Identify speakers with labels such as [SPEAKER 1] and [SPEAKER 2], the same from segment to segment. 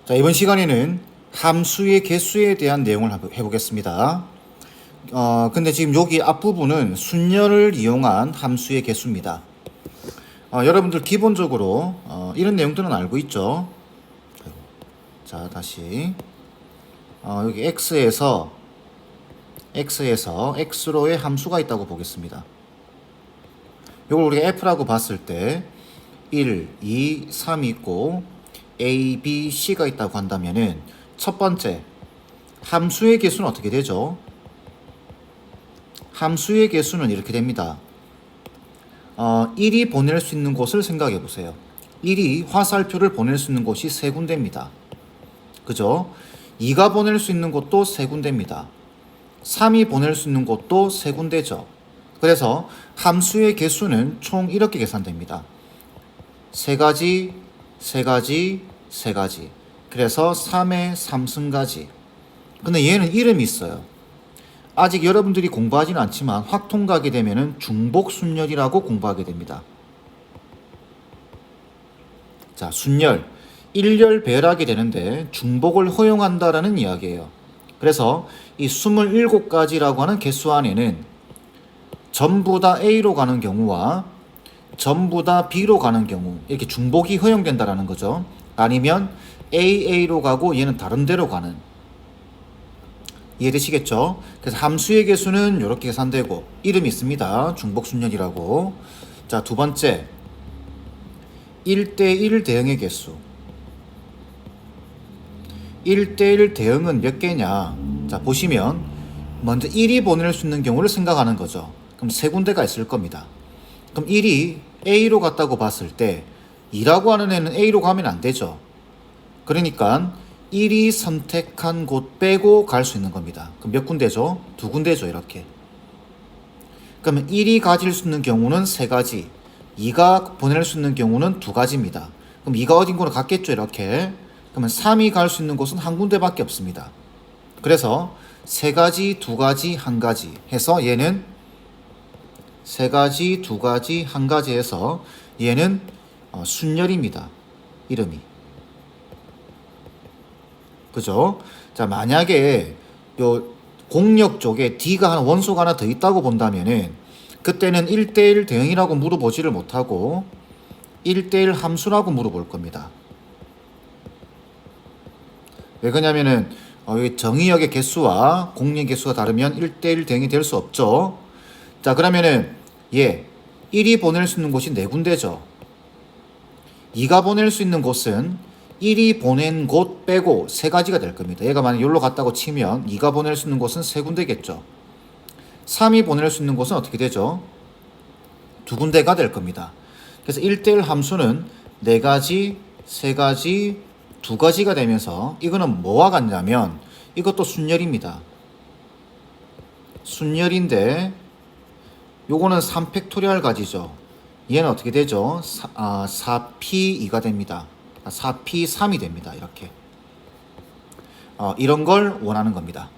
[SPEAKER 1] 자, 이번 시간에는 함수의 개수에 대한 내용을 해보겠습니다. 근데 지금 여기 앞부분은 순열을 이용한 함수의 개수입니다. 여러분들 기본적으로 이런 내용들은 알고 있죠? 자, 다시 여기 x에서 x로의 함수가 있다고 보겠습니다. 이걸 우리가 f라고 봤을 때 1, 2, 3이 있고 a, b, c가 있다고 한다면은 첫 번째 함수의 개수는 어떻게 되죠? 함수의 개수는 이렇게 됩니다. 1이 보낼 수 있는 곳을 생각해 보세요. 1이 화살표를 보낼 수 있는 곳이 세 군데입니다. 그죠? 2가 보낼 수 있는 곳도 세 군데입니다. 3이 보낼 수 있는 곳도 세 군데죠. 그래서 함수의 개수는 총 이렇게 계산됩니다. 세 가지, 그래서 3의 3승가지. 근데 얘는 이름이 있어요. 아직 여러분들이 공부하지는 않지만 확통 가게 되면은 중복순열이라고 공부하게 됩니다. 자, 순열. 1열 배열하게 되는데 중복을 허용한다라는 이야기예요. 그래서 이 27가지라고 하는 개수 안에는 전부 다 A로 가는 경우와 전부 다 B로 가는 경우 이렇게 중복이 허용된다라는 거죠. 아니면 AA로 가고 얘는 다른 데로 가는. 이해되시겠죠? 그래서 함수의 개수는 이렇게 계산되고 이름이 있습니다. 중복순열이라고. 자, 두 번째 1대1 대응의 개수. 1대1 대응은 몇 개냐? 자, 보시면 먼저 1이 보낼 수 있는 경우를 생각하는 거죠. 그럼 세 군데가 있을 겁니다. 그럼 1이 A로 갔다고 봤을 때 2라고 하는 애는 A로 가면 안 되죠. 그러니까 1이 선택한 곳 빼고 갈 수 있는 겁니다. 그럼 몇 군데죠? 두 군데죠, 이렇게. 그러면 1이 가질 수 있는 경우는 세 가지, 2가 보낼 수 있는 경우는 두 가지입니다. 그럼 2가 어딘가로 갔겠죠, 이렇게. 그러면 3이 갈 수 있는 곳은 한 군데밖에 없습니다. 그래서 세 가지, 두 가지, 한 가지 해서 얘는 세 가지, 두 가지, 한 가지 해서 얘는 순열입니다. 이름이. 그죠? 자, 만약에 요 공역 쪽에 D가 한 원소가 하나 더 있다고 본다면은 그때는 1대1 대응이라고 물어보지를 못하고 1대1 함수라고 물어볼 겁니다. 왜 그러냐면은 여기 정의역의 개수와 공역의 개수가 다르면 1대1 대응이 될 수 없죠. 자, 그러면은 1이 보낼 수 있는 곳이 네 군데죠. 2가 보낼 수 있는 곳은 1이 보낸 곳 빼고 세 가지가 될 겁니다. 얘가 만약 여기로 갔다고 치면 2가 보낼 수 있는 곳은 세 군데겠죠. 3이 보낼 수 있는 곳은 어떻게 되죠? 두 군데가 될 겁니다. 그래서 1대1 함수는 네 가지, 세 가지, 두 가지가 되면서 이거는 뭐와 같냐면 이것도 순열입니다. 순열인데 요거는 3팩토리얼 가지죠. 얘는 어떻게 되죠? 4P2가 됩니다. 4P3이 됩니다. 이렇게. 이런 걸 원하는 겁니다.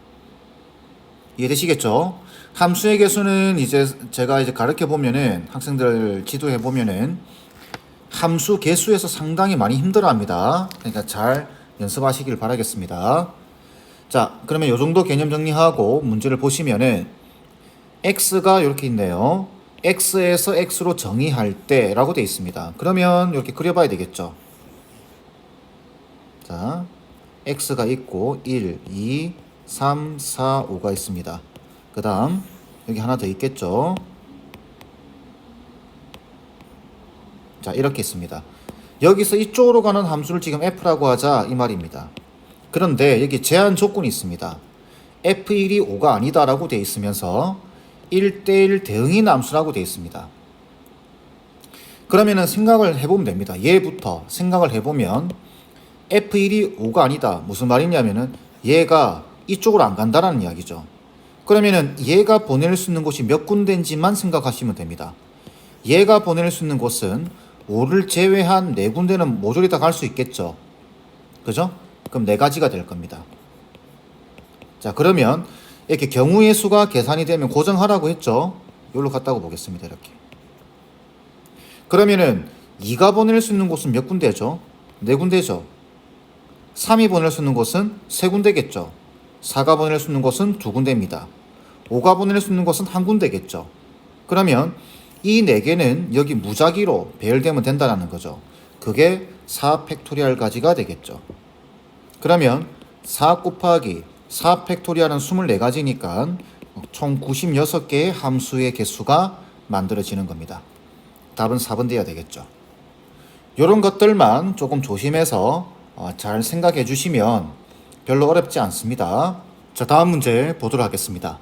[SPEAKER 1] 이해되시겠죠? 함수의 개수는 이제 제가 가르쳐 보면은 학생들 지도해 보면은 함수 개수에서 상당히 많이 힘들어 합니다. 그러니까 잘 연습하시길 바라겠습니다. 자, 그러면 요 정도 개념 정리하고 문제를 보시면은 x가 이렇게 있네요. x에서 x로 정의할 때 라고 되어 있습니다. 그러면 이렇게 그려봐야 되겠죠. 자, x가 있고 1, 2, 3, 4, 5가 있습니다. 그 다음 여기 하나 더 있겠죠. 자, 이렇게 있습니다. 여기서 이쪽으로 가는 함수를 지금 f라고 하자 이 말입니다. 그런데 여기 제한 조건이 있습니다. f1이 5가 아니다 라고 되어 있으면서 1대1 대응인 함수라고 되어 있습니다. 그러면은 생각을 해보면 됩니다. 얘부터 생각을 해보면 f1이 5가 아니다. 무슨 말이냐면은 얘가 이쪽으로 안 간다라는 이야기죠. 그러면은 얘가 보낼 수 있는 곳이 몇 군데인지만 생각하시면 됩니다. 얘가 보낼 수 있는 곳은 5를 제외한 네 군데는 모조리 다 갈 수 있겠죠. 그죠? 그럼 네 가지가 될 겁니다. 자, 그러면 이렇게 경우의 수가 계산이 되면 고정하라고 했죠. 여기로 갔다고 보겠습니다. 이렇게. 그러면은 2가 보낼 수 있는 곳은 몇 군데죠? 네 군데죠. 3이 보낼 수 있는 곳은 3군데겠죠. 4가 보낼 수 있는 곳은 2군데입니다. 5가 보낼 수 있는 곳은 1군데겠죠. 그러면 이 4개는 여기 무작위로 배열되면 된다는 거죠. 그게 4 팩토리얼 가지가 되겠죠. 그러면 4 곱하기 4 팩토리얼은 24가지니까 총 96개의 함수의 개수가 만들어지는 겁니다. 답은 4번 돼야 되겠죠. 이런 것들만 조금 조심해서 잘 생각해 주시면 별로 어렵지 않습니다. 자, 다음 문제 보도록 하겠습니다.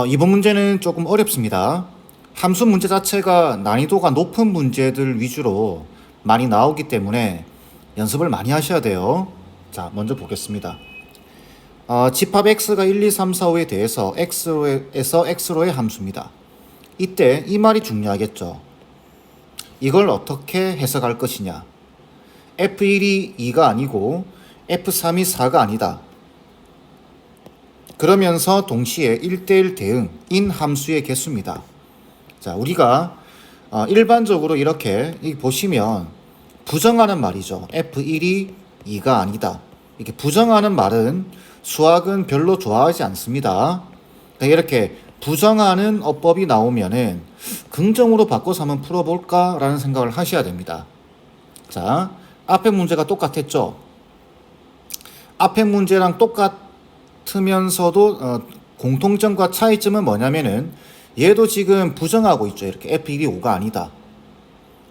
[SPEAKER 1] 이번 문제는 조금 어렵습니다. 함수 문제 자체가 난이도가 높은 문제들 위주로 많이 나오기 때문에 연습을 많이 하셔야 돼요. 자, 먼저 보겠습니다. 집합 x가 1, 2, 3, 4, 5에 대해서 x로에서 x로의 함수입니다. 이때 이 말이 중요하겠죠. 이걸 어떻게 해석할 것이냐. f1이 2가 아니고 f3이 4가 아니다. 그러면서 동시에 1대1 대응인 함수의 개수입니다. 자, 우리가 일반적으로 이렇게 보시면 부정하는 말이죠. f1이 2가 아니다. 이렇게 부정하는 말은 수학은 별로 좋아하지 않습니다. 이렇게 부정하는 어법이 나오면은 긍정으로 바꿔서 한번 풀어볼까라는 생각을 하셔야 됩니다. 자, 앞에 문제가 똑같았죠. 앞에 문제랑 똑같으면서도 공통점과 차이점은 뭐냐면은 얘도 지금 부정하고 있죠. 이렇게 f1이 5가 아니다.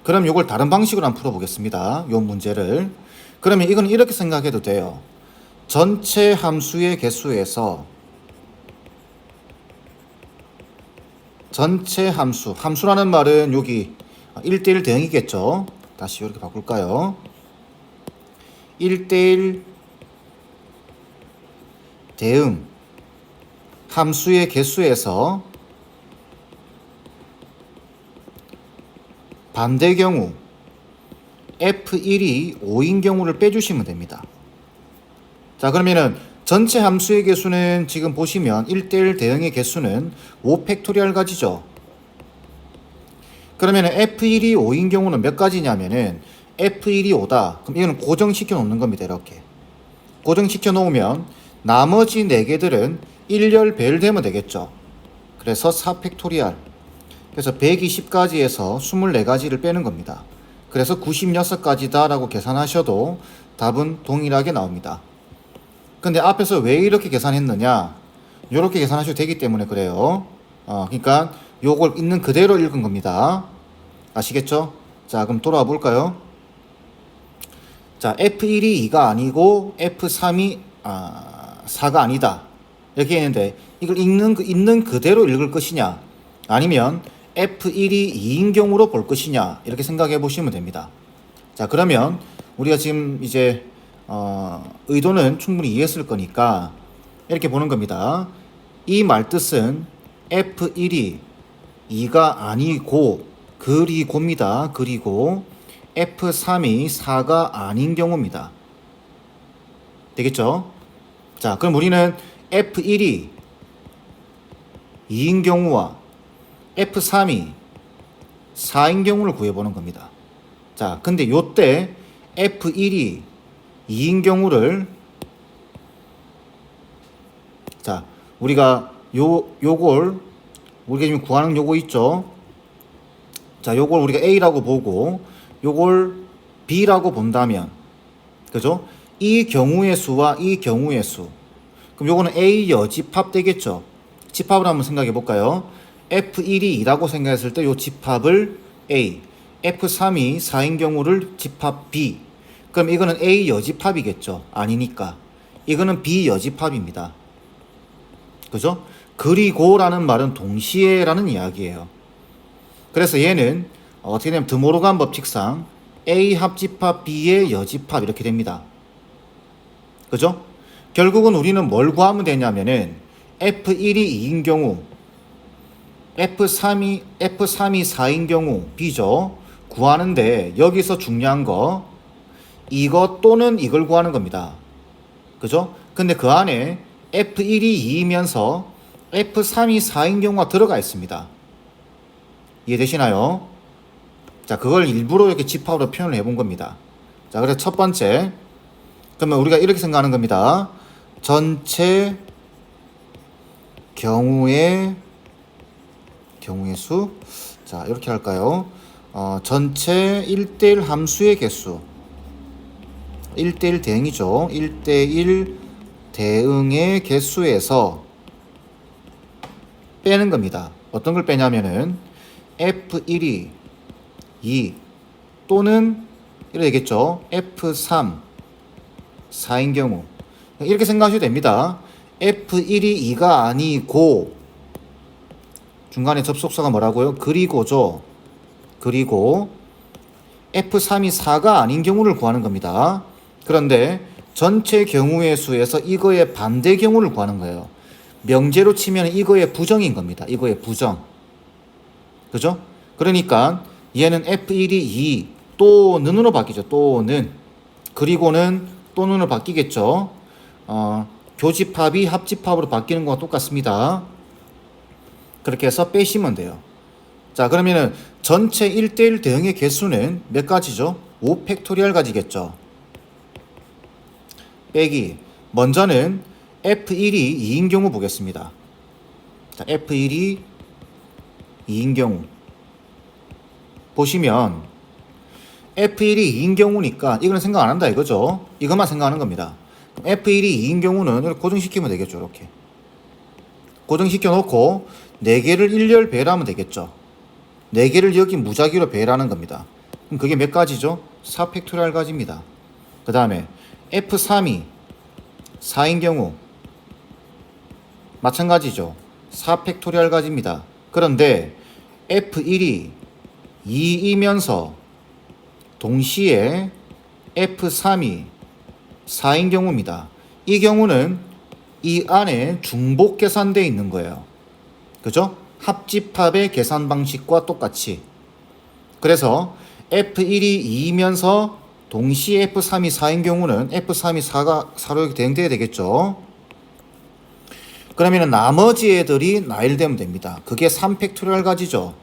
[SPEAKER 1] 그럼 이걸 다른 방식으로 한번 풀어보겠습니다. 이 문제를. 그러면 이건 이렇게 생각해도 돼요. 전체 함수의 개수에서 전체 함수라는 말은 여기 1대1 대응이겠죠. 다시 이렇게 바꿀까요? 1대1 대응 함수의 개수에서 반대 경우 f1이 5인 경우를 빼주시면 됩니다. 자, 그러면은 전체 함수의 개수는 지금 보시면 1대1 대응의 개수는 5 팩토리얼 가지죠. 그러면 f1이 5인 경우는 몇 가지냐면은 f1이 5다. 그럼 이거는 고정시켜 놓는 겁니다. 이렇게 고정시켜 놓으면 나머지 4개들은 1열 배열되면 되겠죠. 그래서 4 팩토리얼. 그래서 120가지에서 24가지를 빼는 겁니다. 그래서 96가지다 라고 계산하셔도 답은 동일하게 나옵니다. 근데 앞에서 왜 이렇게 계산했느냐? 이렇게 계산하셔도 되기 때문에 그래요. 그러니까 요걸 있는 그대로 읽은 겁니다. 아시겠죠? 자, 그럼 돌아와 볼까요? 자, F1이 2가 아니고 F3이 4가 아니다. 이렇게 했는데 이걸 있는 그대로 읽을 것이냐? 아니면 F1이 2인 경우로 볼 것이냐? 이렇게 생각해 보시면 됩니다. 자, 그러면 우리가 지금 이제 의도는 충분히 이해했을 거니까 이렇게 보는 겁니다. 이 말뜻은 F1이 2가 아니고 그리고입니다. 그리고 F3이 4가 아닌 경우입니다. 되겠죠? 자, 그럼 우리는 F1이 2인 경우와 F3이 4인 경우를 구해보는 겁니다. 자, 근데 요때 F1이 2인 경우를 자, 우리가 요걸 우리가 지금 구하는 요거 있죠? 자, 요걸 우리가 A라고 보고 요걸 B라고 본다면 그죠? 이 경우의 수와 이 경우의 수. 그럼 요거는 A 여집합 되겠죠? 집합을 한번 생각해 볼까요? F1이 2라고 생각했을 때 요 집합을 A, F3이 4인 경우를 집합 B. 그럼 이거는 A 여집합이겠죠? 아니니까. 이거는 B 여집합입니다. 그죠? 그리고라는 말은 동시에라는 이야기예요. 그래서 얘는 어떻게 되냐면 드모르간 법칙상 A 합집합 B의 여집합 이렇게 됩니다. 그죠? 결국은 우리는 뭘 구하면 되냐면은 F1이 2인 경우 F3이 4인 경우 B죠. 구하는데 여기서 중요한 거 이거 또는 이걸 구하는 겁니다. 그죠? 근데 그 안에 F1이 2이면서 F3이 4인 경우가 들어가 있습니다. 이해되시나요? 자, 그걸 일부러 이렇게 집합으로 표현을 해본 겁니다. 자, 그래서 첫 번째 그러면 우리가 이렇게 생각하는 겁니다. 전체 경우의 수. 자, 이렇게 할까요? 전체 1대1 함수의 개수. 1대1 대응이죠. 1대1 대응의 개수에서 빼는 겁니다. 어떤 걸 빼냐면은 F1이 2 또는 이렇게 되겠죠. F3 4인 경우 이렇게 생각하셔도 됩니다. F1이 2가 아니고 중간에 접속사가 뭐라고요? 그리고죠. 그리고 F3이 4가 아닌 경우를 구하는 겁니다. 그런데 전체 경우의 수에서 이거의 반대 경우를 구하는 거예요. 명제로 치면 이거의 부정인 겁니다. 이거의 부정. 그죠? 그러니까 얘는 F1이 2 또는으로 바뀌죠. 또는. 그리고는 또는으로 바뀌겠죠. 교집합이 합집합으로 바뀌는 거와 똑같습니다. 그렇게 해서 빼시면 돼요. 자, 그러면은 전체 1대1 대응의 개수는 몇 가지죠? 5팩토리얼 가지겠죠. 빼기. 먼저는 F1이 2인 경우 보겠습니다. 자, F1이 2인 경우. 보시면 F1이 2인 경우니까 이거는 생각 안 한다 이거죠. 이것만 생각하는 겁니다. F1이 2인 경우는 이렇게 고정시키면 되겠죠. 이렇게. 고정시켜 놓고 4개를 일렬 배열하면 되겠죠. 4개를 여기 무작위로 배열하는 겁니다. 그럼 그게 몇 가지죠? 4팩토리얼 가지입니다. 그 다음에 F3이 4인 경우 마찬가지죠. 4팩토리얼 가지입니다. 그런데 F1이 2이면서 동시에 F3이 4인 경우입니다. 이 경우는 이 안에 중복 계산되어 있는 거예요. 그죠? 합집합의 계산 방식과 똑같이. 그래서 F1이 2이면서 동시에 F3이 4인 경우는 F3이 4로 이렇게 대응돼야 되겠죠. 그러면 나머지 애들이 나열되면 됩니다. 그게 3팩토리얼 가지죠.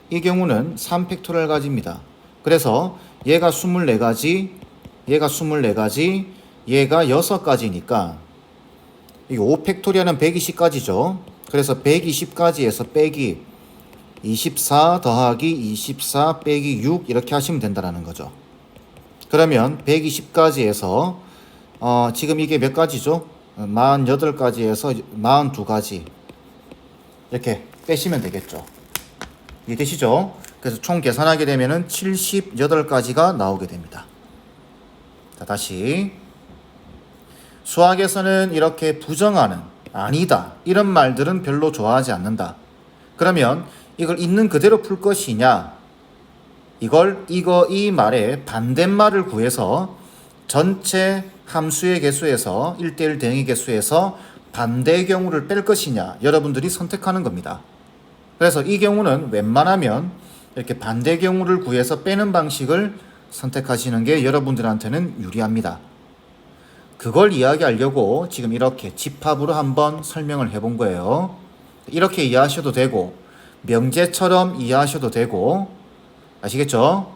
[SPEAKER 1] 이 경우는 3팩토리얼 가지입니다. 그래서 얘가 24가지, 얘가 24가지, 얘가 6가지니까 이게 5팩토리얼은 120가지죠. 그래서 120가지에서 빼기 24 더하기 24 빼기 6 이렇게 하시면 된다는 거죠. 그러면 120가지에서 지금 이게 몇 가지죠? 48가지에서 42가지 이렇게 빼시면 되겠죠. 이해되시죠? 그래서 총 계산하게 되면은 78가지가 나오게 됩니다. 자, 다시 수학에서는 이렇게 부정하는 아니다 이런 말들은 별로 좋아하지 않는다. 그러면 이걸 있는 그대로 풀 것이냐, 이 말의 반대말을 구해서 전체 함수의 개수에서 1대1 대응의 개수에서 반대 경우를 뺄 것이냐 여러분들이 선택하는 겁니다. 그래서 이 경우는 웬만하면 이렇게 반대 경우를 구해서 빼는 방식을 선택하시는 게 여러분들한테는 유리합니다. 그걸 이야기하려고 지금 이렇게 집합으로 한번 설명을 해본 거예요. 이렇게 이해하셔도 되고 명제처럼 이해하셔도 되고 아시겠죠?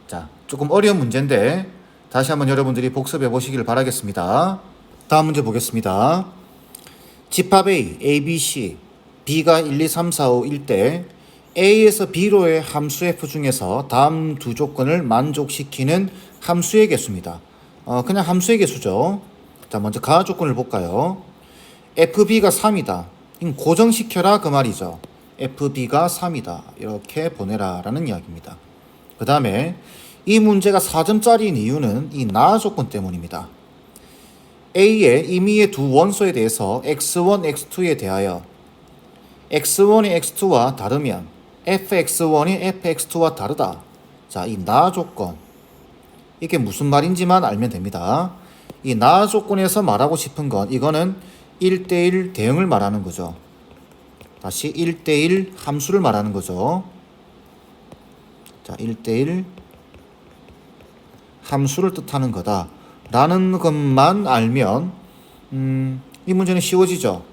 [SPEAKER 1] 자, 조금 어려운 문제인데 다시 한번 여러분들이 복습해 보시길 바라겠습니다. 다음 문제 보겠습니다. 집합 A, B, C, B가 1, 2, 3, 4, 5일 때 A에서 B로의 함수 F 중에서 다음 두 조건을 만족시키는 함수의 개수입니다. 그냥 함수의 개수죠. 자, 먼저 가하 조건을 볼까요? FB가 3이다. 고정시켜라 그 말이죠. FB가 3이다. 이렇게 보내라 라는 이야기입니다. 그 다음에 이 문제가 4점짜리인 이유는 이 나 조건 때문입니다. A의 임의의 두 원소에 대해서 x1, x2에 대하여 x1이 x2와 다르면 fx1이 fx2와 다르다. 자, 이 나 조건 이게 무슨 말인지만 알면 됩니다. 이 나 조건에서 말하고 싶은 건 이거는 1대1 대응을 말하는 거죠. 다시 1대1 함수를 말하는 거죠. 자, 1대1 함수를 뜻하는 거다 라는 것만 알면 이 문제는 쉬워지죠.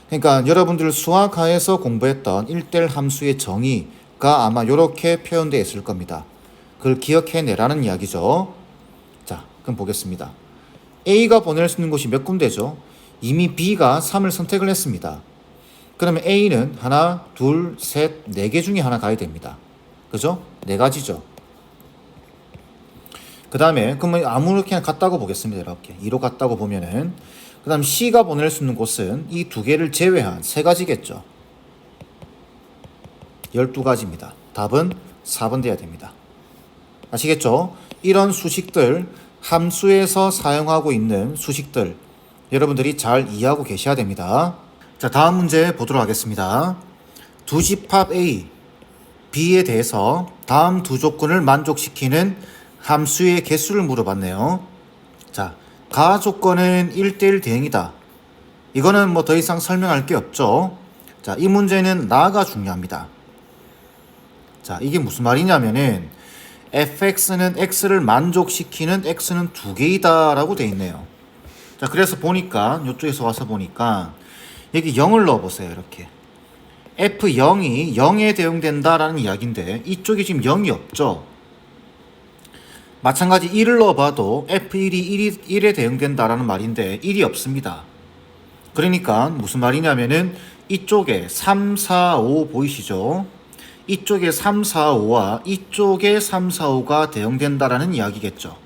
[SPEAKER 1] 그러니까 여러분들 수학하에서 공부했던 1대1 함수의 정의가 아마 이렇게 표현되어 있을 겁니다. 그걸 기억해내라는 이야기죠. 자, 그럼 보겠습니다. A가 보낼 수 있는 곳이 몇 군데죠? 이미 B가 3을 선택을 했습니다. 그러면 A는 하나, 둘, 셋, 네 개 중에 하나 가야 됩니다. 그죠? 네 가지죠. 그 다음에 그러면 아무렇게나 같다고 보겠습니다. 이렇게 2로 같다고 보면은 그 다음 C가 보낼 수 있는 곳은 이 두 개를 제외한 세 가지겠죠. 12가지입니다. 답은 4번 돼야 됩니다. 아시겠죠? 이런 수식들, 함수에서 사용하고 있는 수식들 여러분들이 잘 이해하고 계셔야 됩니다. 자, 다음 문제 보도록 하겠습니다. 두 집합 A, B에 대해서 다음 두 조건을 만족시키는 함수의 개수를 물어봤네요. 자, 가 조건은 1대1 대응이다. 이거는 뭐 더 이상 설명할 게 없죠. 자, 이 문제는 나가 중요합니다. 자, 이게 무슨 말이냐면은 fx는 x를 만족시키는 x는 두 개이다 라고 돼 있네요. 자, 그래서 보니까 이쪽에서 와서 보니까 여기 0을 넣어보세요. 이렇게 f0이 0에 대응된다라는 이야기인데 이쪽에 지금 0이 없죠. 마찬가지 1을 넣어봐도 f1이 1에 대응된다라는 말인데 1이 없습니다. 그러니까 무슨 말이냐면은 이쪽에 3, 4, 5 보이시죠? 이쪽에 3, 4, 5와 이쪽에 3, 4, 5가 대응된다라는 이야기겠죠.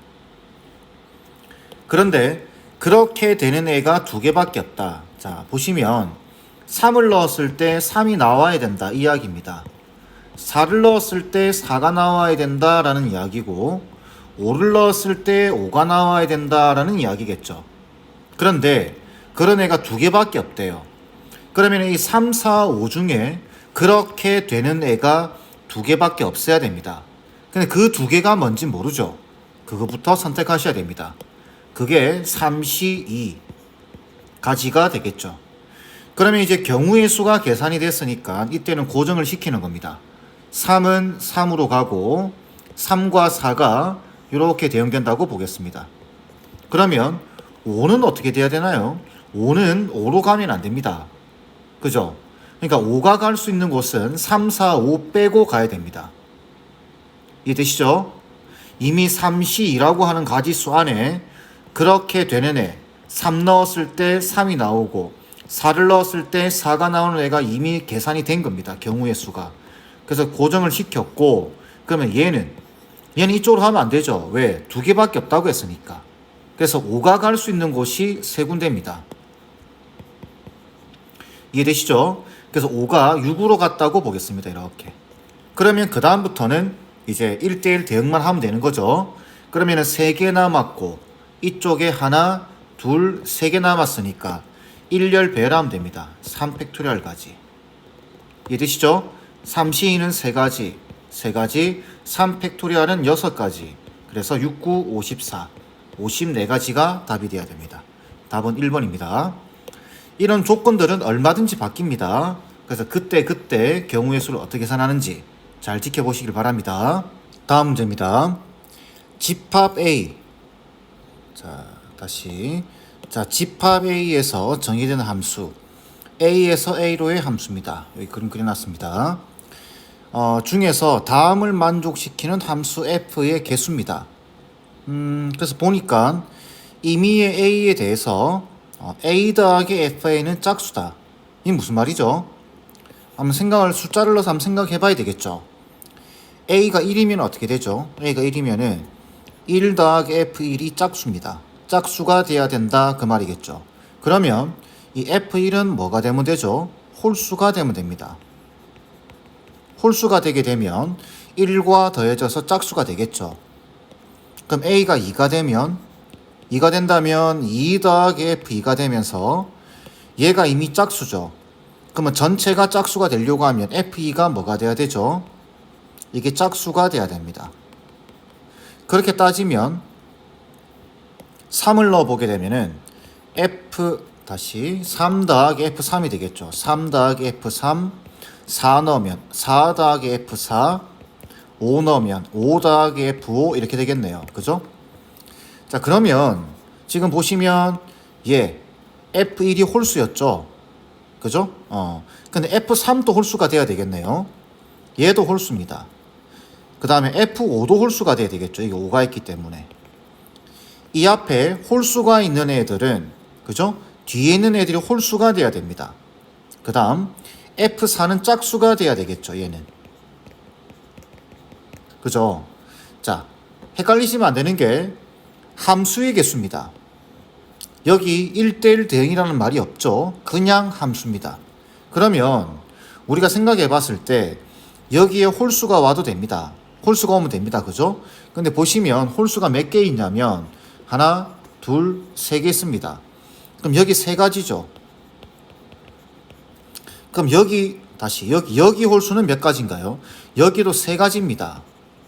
[SPEAKER 1] 그런데 그렇게 되는 애가 두 개밖에 없다. 자, 보시면 3을 넣었을 때 3이 나와야 된다 이 이야기입니다. 4를 넣었을 때 4가 나와야 된다라는 이야기고 5를 넣었을 때 5가 나와야 된다라는 이야기겠죠. 그런데 그런 애가 두 개밖에 없대요. 그러면 이 3, 4, 5 중에 그렇게 되는 애가 두 개밖에 없어야 됩니다. 근데 그 두 개가 뭔지 모르죠. 그거부터 선택하셔야 됩니다. 그게 3C2 가지가 되겠죠. 그러면 이제 경우의 수가 계산이 됐으니까 이때는 고정을 시키는 겁니다. 3은 3으로 가고 3과 4가 이렇게 대응된다고 보겠습니다. 그러면 5는 어떻게 돼야 되나요? 5는 5로 가면 안 됩니다. 그죠? 그러니까 5가 갈 수 있는 곳은 3, 4, 5 빼고 가야 됩니다. 이해되시죠? 이미 3C2라고 하는 가지수 안에 그렇게 되는 애 3 넣었을 때 3이 나오고 4를 넣었을 때 4가 나오는 애가 이미 계산이 된 겁니다. 경우의 수가. 그래서 고정을 시켰고 그러면 얘는 이쪽으로 하면 안 되죠. 왜? 두 개밖에 없다고 했으니까. 그래서 5가 갈 수 있는 곳이 세 군데입니다. 이해되시죠? 그래서 5가 6으로 갔다고 보겠습니다. 이렇게. 그러면 그 다음부터는 이제 1대1 대응만 하면 되는 거죠. 그러면은 3개 남았고 이쪽에 하나, 둘, 3개 남았으니까 1열 배열하면 됩니다. 3팩토리얼 가지. 이해되시죠? 3C2는 3가지, 3가지, 3팩토리얼은 6가지. 그래서 6, 9, 54, 54가지가 답이 되어야 됩니다. 답은 1번입니다. 이런 조건들은 얼마든지 바뀝니다. 그래서 그때 경우의 수를 어떻게 계산하는지 잘 지켜보시길 바랍니다. 다음 문제입니다. 집합 A. 자, 다시. 자, 집합 A에서 정의되는 함수. A에서 A로의 함수입니다. 여기 그림 그려놨습니다. 중에서 다음을 만족시키는 함수 F의 개수입니다. 그래서 보니까 임의의 A에 대해서 A 더하기 FA는 짝수다. 이게 무슨 말이죠? 한번 숫자를 넣어서 한번 생각해 봐야 되겠죠. A가 1이면 어떻게 되죠? A가 1이면은 1 더하기 F1이 짝수입니다. 짝수가 돼야 된다 그 말이겠죠. 그러면 이 F1은 뭐가 되면 되죠? 홀수가 되면 됩니다. 홀수가 되게 되면 1과 더해져서 짝수가 되겠죠. 그럼 A가 2가 된다면 2 더하기 F2가 되면서 얘가 이미 짝수죠. 그러면 전체가 짝수가 되려고 하면 F2가 뭐가 돼야 되죠? 이게 짝수가 돼야 됩니다. 그렇게 따지면 3을 넣어보게 되면은 3 더하기 F3이 되겠죠. 3 더하기 F3, 4 넣으면 4 더하기 F4, 5 넣으면 5 더하기 F5 이렇게 되겠네요. 그죠? 자, 그러면 지금 보시면 F1이 홀수였죠. 그죠? 근데 F3도 홀수가 돼야 되겠네요. 얘도 홀수입니다. 그 다음에 F5도 홀수가 돼야 되겠죠. 이게 5가 있기 때문에. 이 앞에 홀수가 있는 애들은, 그죠? 뒤에 있는 애들이 홀수가 돼야 됩니다. 그 다음 F4는 짝수가 돼야 되겠죠. 얘는. 그죠? 자, 헷갈리시면 안 되는 게 함수의 개수입니다. 여기 1대1 대응이라는 말이 없죠. 그냥 함수입니다. 그러면 우리가 생각해 봤을 때 여기에 홀수가 와도 됩니다. 홀수가 오면 됩니다. 그죠? 근데 보시면 홀수가 몇 개 있냐면 하나, 둘, 세 개 있습니다. 그럼 여기 세 가지죠. 그럼 여기 다시 여기 홀수는 몇 가지인가요? 여기도 세 가지입니다.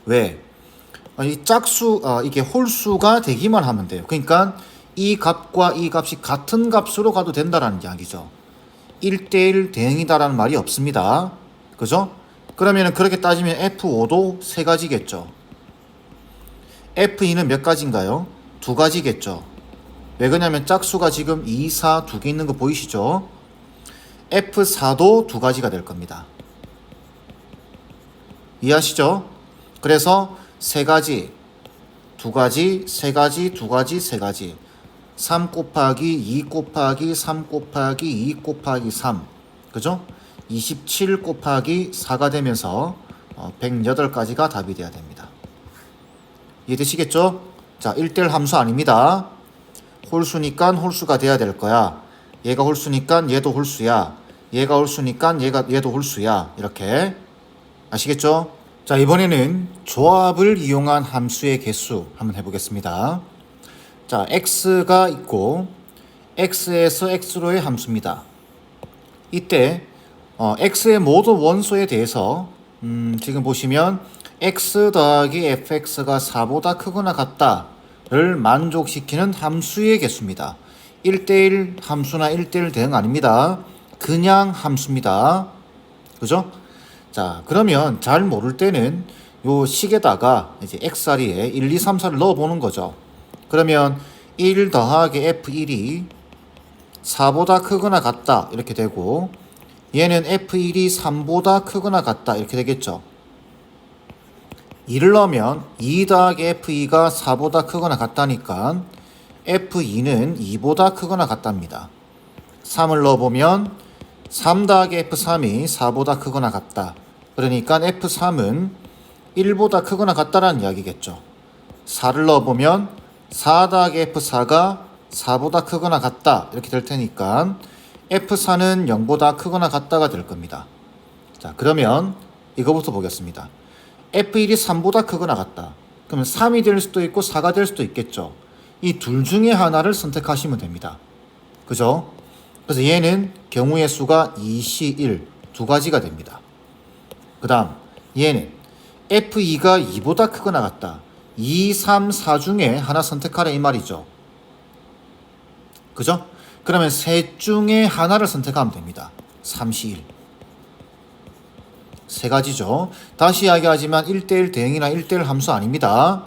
[SPEAKER 1] 왜? 이 짝수 이게 홀수가 되기만 하면 돼요. 그러니까 이 값과 이 값이 같은 값으로 가도 된다라는 이야기죠. 1대1 대응이다라는 말이 없습니다. 그죠? 그러면 그렇게 따지면 F5도 세 가지겠죠. F2는 몇 가지인가요? 두 가지겠죠. 왜 그러냐면 짝수가 지금 2, 4 두 개 있는 거 보이시죠? F4도 두 가지가 될 겁니다. 이해하시죠? 그래서 세 가지, 두 가지, 세 가지, 두 가지, 세 가지. 3 곱하기 2 곱하기 3 곱하기 2 곱하기 3. 그죠? 27 곱하기 4가 되면서 108가지가 답이 돼야 됩니다. 이해되시겠죠? 자, 1대1 함수 아닙니다. 홀수니까 홀수가 돼야 될 거야. 얘가 홀수니까 얘도 홀수야. 얘가 홀수니까 얘도 홀수야. 이렇게. 아시겠죠? 자, 이번에는 조합을 이용한 함수의 개수 한번 해보겠습니다. 자, x가 있고 x에서 x로의 함수입니다. 이때 x의 모든 원소에 대해서 지금 보시면 x 더하기 fx가 4보다 크거나 같다를 만족시키는 함수의 개수입니다. 1대1 함수나 1대1 대응 아닙니다. 그냥 함수입니다. 그죠? 자, 그러면 잘 모를 때는 요 식에다가 이제 x 자리에 1, 2, 3, 4를 넣어 보는 거죠. 그러면 1 더하기 F1이 4보다 크거나 같다 이렇게 되고 얘는 F1이 3보다 크거나 같다 이렇게 되겠죠. 2를 넣으면 2 더하기 F2가 4보다 크거나 같다니까 F2는 2보다 크거나 같답니다. 3을 넣어보면 3 더하기 F3이 4보다 크거나 같다. 그러니까 F3은 1보다 크거나 같다라는 이야기겠죠. 4를 넣어보면 4 더하기 F4가 4보다 크거나 같다 이렇게 될 테니까 F4는 0보다 크거나 같다가 될 겁니다. 자, 그러면 이거부터 보겠습니다. F1이 3보다 크거나 같다. 그러면 3이 될 수도 있고 4가 될 수도 있겠죠. 이 둘 중에 하나를 선택하시면 됩니다. 그죠? 그래서 얘는 경우의 수가 2, C, 1 두 가지가 됩니다. 그 다음 얘는 F2가 2보다 크거나 같다. 2, 3, 4 중에 하나 선택하라 이 말이죠. 그죠? 그러면 셋 중에 하나를 선택하면 됩니다. 3, C, 1. 세 가지죠. 다시 이야기하지만 1대1 대응이나 1대1 함수 아닙니다.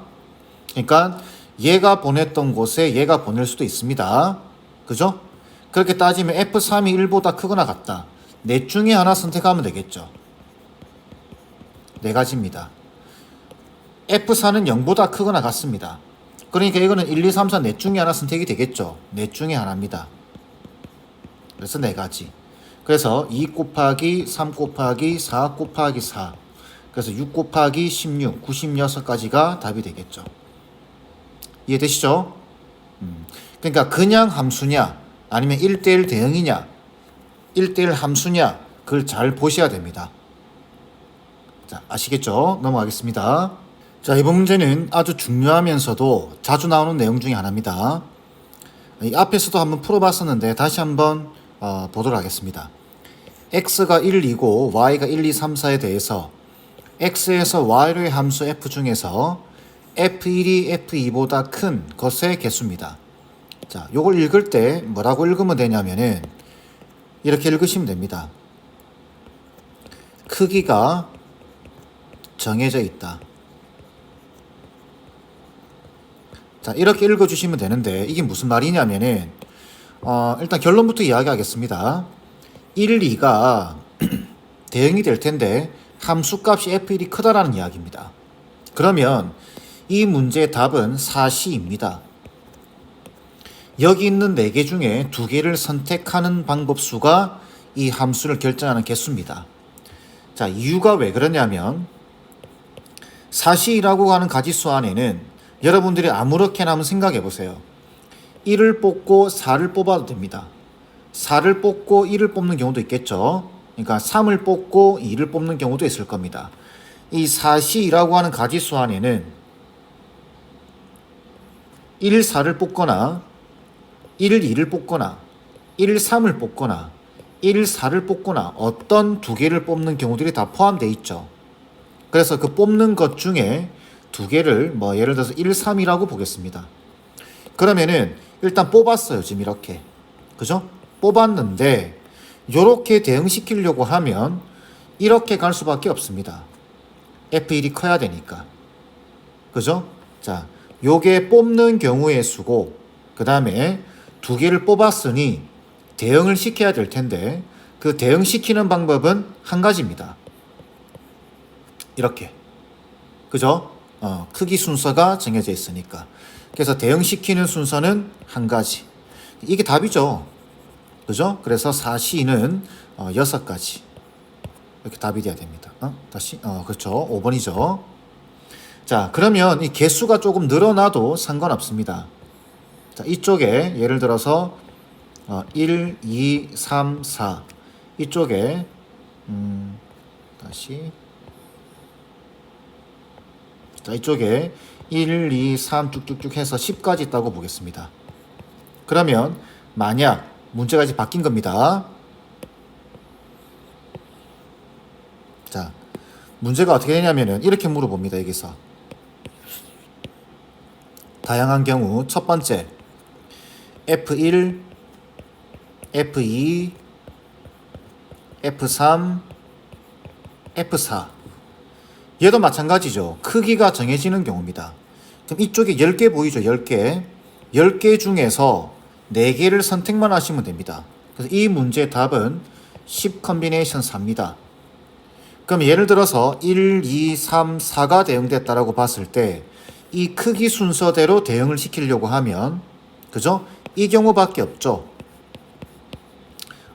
[SPEAKER 1] 그러니까 얘가 보냈던 곳에 얘가 보낼 수도 있습니다. 그죠? 그렇게 따지면 F3이 1보다 크거나 같다. 넷 중에 하나 선택하면 되겠죠. 네 가지입니다. F4는 0보다 크거나 같습니다. 그러니까 이거는 1, 2, 3, 4 넷 중에 하나 선택이 되겠죠. 넷 중에 하나입니다. 그래서 네 가지. 그래서 2 곱하기 3 곱하기 4 곱하기 4. 그래서 6 곱하기 16, 96가지가 답이 되겠죠. 이해되시죠? 그러니까 그냥 함수냐 아니면 1대1 대응이냐 1대1 함수냐 그걸 잘 보셔야 됩니다. 자, 아시겠죠? 넘어가겠습니다. 자, 이번 문제는 아주 중요하면서도 자주 나오는 내용 중에 하나입니다. 이 앞에서도 한번 풀어봤었는데 다시 한번 보도록 하겠습니다. x가 1, 2고 y가 1, 2, 3, 4에 대해서 x에서 y로의 함수 f 중에서 f1이 f2보다 큰 것의 개수입니다. 자, 요걸 읽을 때 뭐라고 읽으면 되냐면은 이렇게 읽으시면 됩니다. 크기가 정해져 있다. 자, 이렇게 읽어주시면 되는데 이게 무슨 말이냐면은 일단 결론부터 이야기하겠습니다. 1, 2가 대응이 될 텐데 함수값이 f1이 크다라는 이야기입니다. 그러면 이 문제의 답은 4C입니다. 여기 있는 4개 중에 2개를 선택하는 방법수가 이 함수를 결정하는 개수입니다. 자, 이유가 왜 그러냐면 사시라고 하는 가지수 안에는 여러분들이 아무렇게나 한번 생각해 보세요. 1을 뽑고 4를 뽑아도 됩니다. 4를 뽑고 1을 뽑는 경우도 있겠죠. 그러니까 3을 뽑고 2를 뽑는 경우도 있을 겁니다. 이 사시라고 하는 가지수 안에는 1, 4를 뽑거나 1, 2를 뽑거나 1, 3을 뽑거나 1, 4를 뽑거나 어떤 2개를 뽑는 경우들이 다 포함되어 있죠. 그래서 그 뽑는 것 중에 2개를 뭐 예를 들어서 1, 3이라고 보겠습니다. 그러면은 일단 뽑았어요. 지금 이렇게. 그죠? 뽑았는데 요렇게 대응시키려고 하면 이렇게 갈 수밖에 없습니다. F1이 커야 되니까. 그죠? 자, 요게 뽑는 경우의 수고, 그 다음에 2개를 뽑았으니 대응을 시켜야 될 텐데 그 대응시키는 방법은 한 가지입니다. 이렇게. 그죠? 크기 순서가 정해져 있으니까. 그래서 대응시키는 순서는 한 가지. 이게 답이죠. 그죠? 그래서 사시는 6가지. 이렇게 답이 돼야 됩니다. 다시. 그렇죠. 5번이죠. 자, 그러면 이 개수가 조금 늘어나도 상관없습니다. 자, 이쪽에 예를 들어서 1, 2, 3, 4 이쪽에 다시 자, 이쪽에 1, 2, 3 쭉쭉쭉 해서 10까지 있다고 보겠습니다. 그러면 만약 문제가 이제 바뀐 겁니다. 자, 문제가 어떻게 되냐면은 이렇게 물어봅니다. 여기서 다양한 경우 첫 번째 F1, F2, F3, F4 얘도 마찬가지죠. 크기가 정해지는 경우입니다. 그럼 이쪽에 10개 보이죠? 10개. 10개 중에서 4개를 선택만 하시면 됩니다. 그래서 이 문제의 답은 10 컨비네이션 4입니다. 그럼 예를 들어서 1, 2, 3, 4가 대응됐다라고 봤을 때 이 크기 순서대로 대응을 시키려고 하면 그죠? 이 경우밖에 없죠.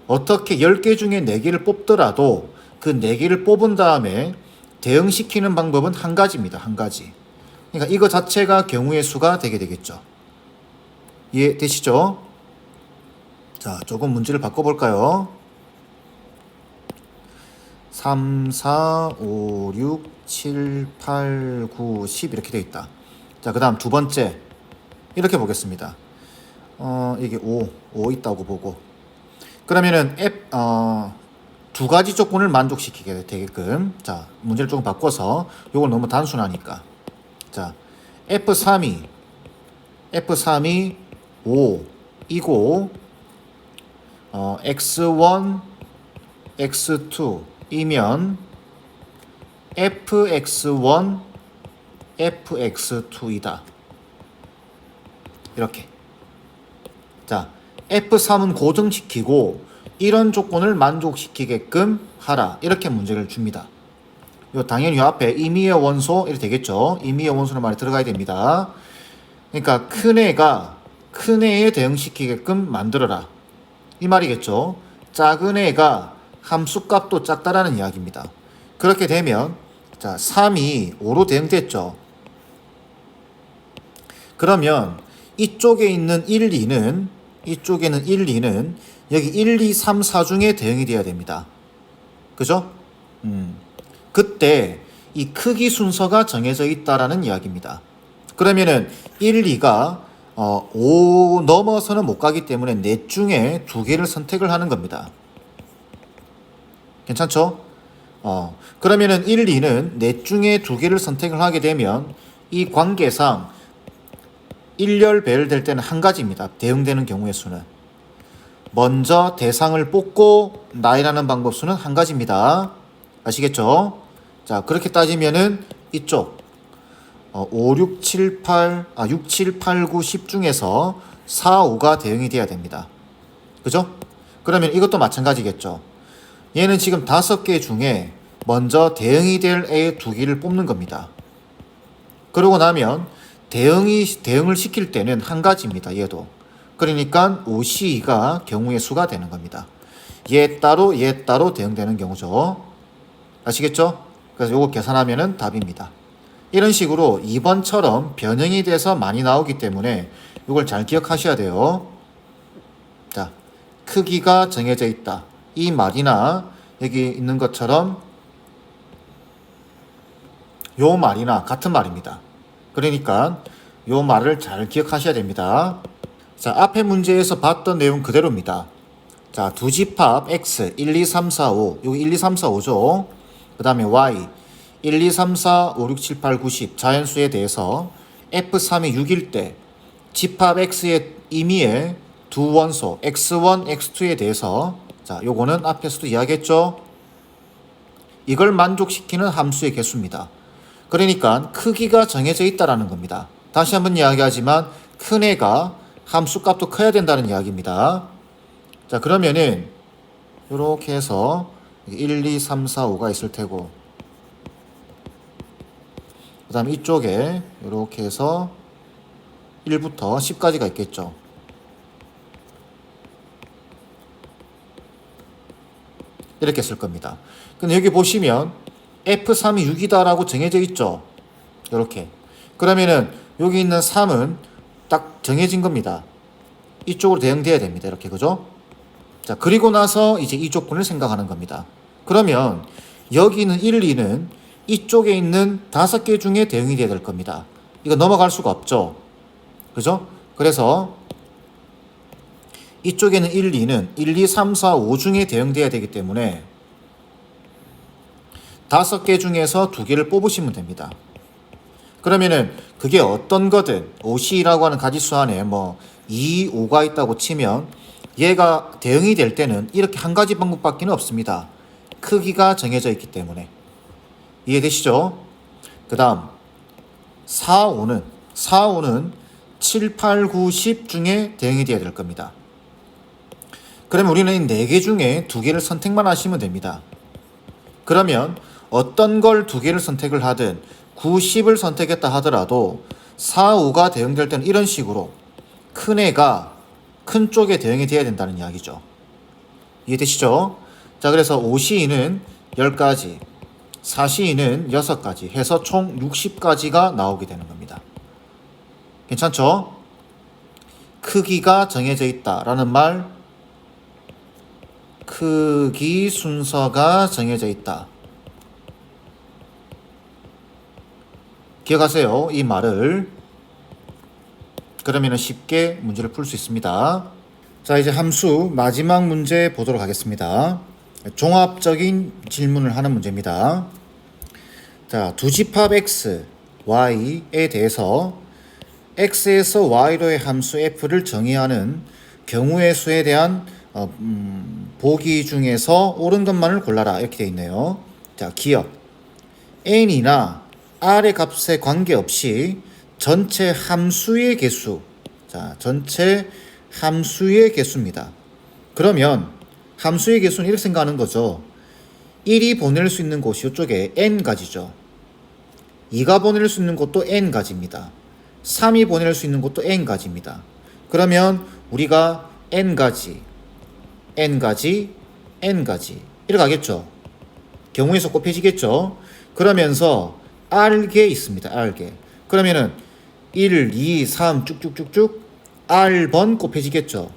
[SPEAKER 1] 어떻게 10개 중에 4개를 뽑더라도 그 4개를 뽑은 다음에 대응시키는 방법은 한 가지입니다. 한 가지. 그러니까 이거 자체가 경우의 수가 되게 되겠죠. 이해되시죠? 자, 조금 문제를 바꿔볼까요? 3, 4, 5, 6, 7, 8, 9, 10 이렇게 되어 있다. 자, 그 다음 두 번째 이렇게 보겠습니다. 이게 5 있다고 보고 그러면은 두 가지 조건을 만족시키게 되게끔 자, 문제를 조금 바꿔서 요걸 너무 단순하니까 자, F3이 5이고 X1, X2 이면 fx1, fx2이다. 이렇게. 자, f3은 고정시키고 이런 조건을 만족시키게끔 하라. 이렇게 문제를 줍니다. 당연히 요 앞에 임의의 원소 이렇게 되겠죠. 임의의 원소는 말이 들어가야 됩니다. 그러니까 큰 애에 대응시키게끔 만들어라. 이 말이겠죠. 작은 애가 함수값도 작다라는 이야기입니다. 그렇게 되면 자, 3이 5로 대응됐죠. 그러면 이쪽에 있는 1, 2는 이쪽에는 1, 2는 여기 1, 2, 3, 4 중에 대응이 돼야 됩니다. 그죠? 그때 이 크기 순서가 정해져 있다라는 이야기입니다. 그러면은 1, 2가 5 넘어서는 못 가기 때문에 넷 중에 2개를 선택을 하는 겁니다. 괜찮죠? 그러면은 1, 2는 넷 중에 2개를 선택을 하게 되면 이 관계상 1열 배열될 때는 한 가지입니다. 대응되는 경우의 수는. 먼저 대상을 뽑고 나열하는 방법 수는 한 가지입니다. 아시겠죠? 자, 그렇게 따지면은 이쪽 6, 7, 8, 9, 10 중에서 4, 5가 대응이 돼야 됩니다. 그죠? 그러면 이것도 마찬가지겠죠. 얘는 지금 5개 중에 먼저 대응이 될 애 2개를 뽑는 겁니다. 그러고 나면 대응을 시킬 때는 한 가지입니다. 얘도 그러니까 OC가 경우의 수가 되는 겁니다. 얘 따로 대응되는 경우죠. 아시겠죠? 그래서 요거 계산하면은 답입니다. 이런 식으로 2번처럼 변형이 돼서 많이 나오기 때문에 이걸 잘 기억하셔야 돼요. 자, 크기가 정해져 있다. 이 말이나 여기 있는 것처럼 요 말이나 같은 말입니다. 그러니까 요 말을 잘 기억하셔야 됩니다. 자, 앞에 문제에서 봤던 내용 그대로입니다. 자, 두 집합 x 1, 2, 3, 4, 5 여기 1, 2, 3, 4, 5죠. 그 다음에 y 1, 2, 3, 4, 5, 6, 7, 8, 9, 10 자연수에 대해서 f3이 6일 때 집합 x의 임의의 두 원소 x1, x2에 대해서 자, 요거는 앞에서도 이야기했죠. 이걸 만족시키는 함수의 개수입니다. 그러니까 크기가 정해져 있다라는 겁니다. 다시 한번 이야기하지만 큰 애가 함수 값도 커야 된다는 이야기입니다. 자, 그러면은 이렇게 해서 1, 2, 3, 4, 5가 있을 테고 그 다음에 이쪽에 이렇게 해서 1부터 10까지가 있겠죠. 이렇게 쓸 겁니다. 근데 여기 보시면 F3이 6이다라고 정해져 있죠. 이렇게. 그러면은 여기 있는 3은 딱 정해진 겁니다. 이쪽으로 대응돼야 됩니다. 이렇게. 그죠? 자, 그리고 나서 이제 이 조건을 생각하는 겁니다. 그러면 여기 있는 1, 2는 이쪽에 있는 5개 중에 대응이 돼야 될 겁니다. 이거 넘어갈 수가 없죠. 그죠? 그래서 이쪽에는 1, 2는 1, 2, 3, 4, 5 중에 대응돼야 되기 때문에 5개 중에서 2개를 뽑으시면 됩니다. 그러면은 그게 어떤 거든 OC라고 하는 가지수 안에 뭐 2, 5가 있다고 치면 얘가 대응이 될 때는 이렇게 한 가지 방법밖에 없습니다. 크기가 정해져 있기 때문에. 이해되시죠? 그 다음 4, 5는 7, 8, 9, 10 중에 대응이 돼야 될 겁니다. 그러면 우리는 4개 중에 2개를 선택만 하시면 됩니다. 그러면 어떤 걸 2개를 선택을 하든 9, 10을 선택했다 하더라도 4, 5가 대응될 때는 이런 식으로 큰 애가 큰 쪽에 대응이 돼야 된다는 이야기죠. 이해되시죠? 자, 그래서 5시인은 10가지, 4시인은 6가지 해서 총 60가지가 나오게 되는 겁니다. 괜찮죠? 크기가 정해져 있다라는 말, 크기 순서가 정해져 있다. 기억하세요. 이 말을. 그러면 쉽게 문제를 풀 수 있습니다. 자, 이제 함수 마지막 문제 보도록 하겠습니다. 종합적인 질문을 하는 문제입니다. 자, 두 집합 x, y에 대해서 x에서 y로의 함수 f를 정의하는 경우의 수에 대한 보기 중에서 옳은 것만을 골라라 이렇게 되어 있네요. 자, 기억 n이나 r의 값에 관계없이 전체 함수의 개수, 자, 전체 함수의 개수입니다. 그러면 함수의 개수는 이렇게 생각하는 거죠. 1이 보낼 수 있는 곳이 이쪽에 n가지죠. 2가 보낼 수 있는 곳도 n가지입니다. 3이 보낼 수 있는 곳도 n가지입니다. 그러면 우리가 n가지 이렇게 가겠죠. 경우에서 곱해지겠죠. 그러면서 r개 있습니다. r개. 그러면은 1, 2, 3 쭉쭉쭉쭉 r번 곱해지겠죠.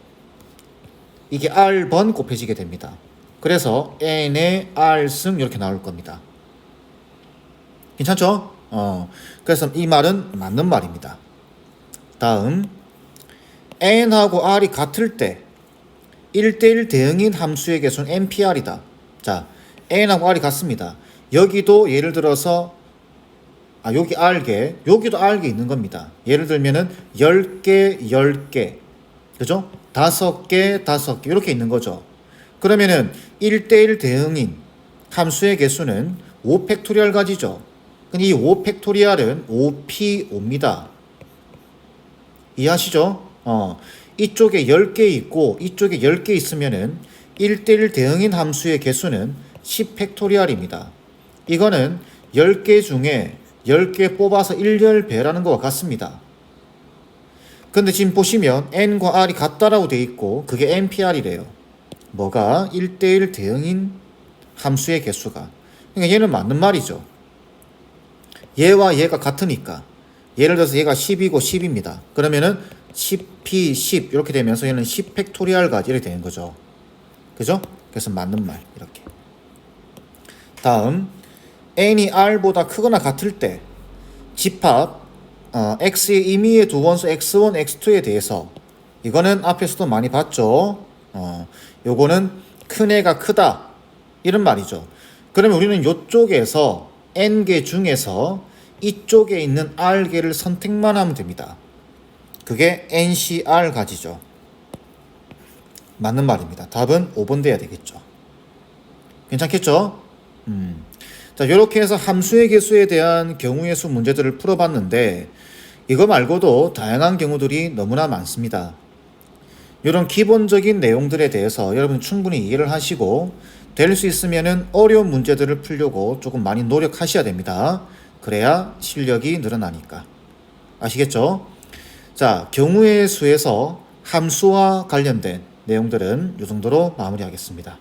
[SPEAKER 1] 이게 r번 곱해지게 됩니다. 그래서 n의 r승 이렇게 나올 겁니다. 괜찮죠? 그래서 이 말은 맞는 말입니다. 다음 n하고 r이 같을 때 1대1 대응인 함수의 개수는 npr이다. 자, n하고 r이 같습니다. 여기도 예를 들어서 여기 r개, 여기도 r개 있는 겁니다. 예를 들면은 10개, 10개. 그죠? 5개, 5개. 이렇게 있는 거죠. 그러면은 1대1 대응인 함수의 개수는 5팩토리얼 가지죠. 근데 이 5팩토리얼은 5p5입니다. 이해하시죠? 이쪽에 10개 있고 이쪽에 10개 있으면은 1대1 대응인 함수의 개수는 10팩토리얼입니다. 이거는 10개 중에 10개 뽑아서 1열 배라는 것과 같습니다. 근데 지금 보시면 n과 r이 같다라고 돼 있고 그게 npr이래요. 뭐가 1대1 대응인 함수의 개수가. 그러니까 얘는 맞는 말이죠. 얘와 얘가 같으니까. 예를 들어서 얘가 10이고 10입니다. 그러면은 10p 10 이렇게 되면서 얘는 10 팩토리알까지 이렇게 되는 거죠. 그죠? 그래서 맞는 말 이렇게. 다음 n이 r보다 크거나 같을 때 집합 x의 임의의 두 원수 x1, x2에 대해서 이거는 앞에서도 많이 봤죠. 요거는 큰 애가 크다 이런 말이죠. 그러면 우리는 이쪽에서 n개 중에서 이쪽에 있는 r개를 선택만 하면 됩니다. 그게 ncr 가지죠. 맞는 말입니다. 답은 5번 돼야 되겠죠. 괜찮겠죠? 자, 이렇게 해서 함수의 개수에 대한 경우의 수 문제들을 풀어봤는데 이거 말고도 다양한 경우들이 너무나 많습니다. 이런 기본적인 내용들에 대해서 여러분 충분히 이해를 하시고 될 수 있으면은 어려운 문제들을 풀려고 조금 많이 노력하셔야 됩니다. 그래야 실력이 늘어나니까. 아시겠죠? 자, 경우의 수에서 함수와 관련된 내용들은 이 정도로 마무리하겠습니다.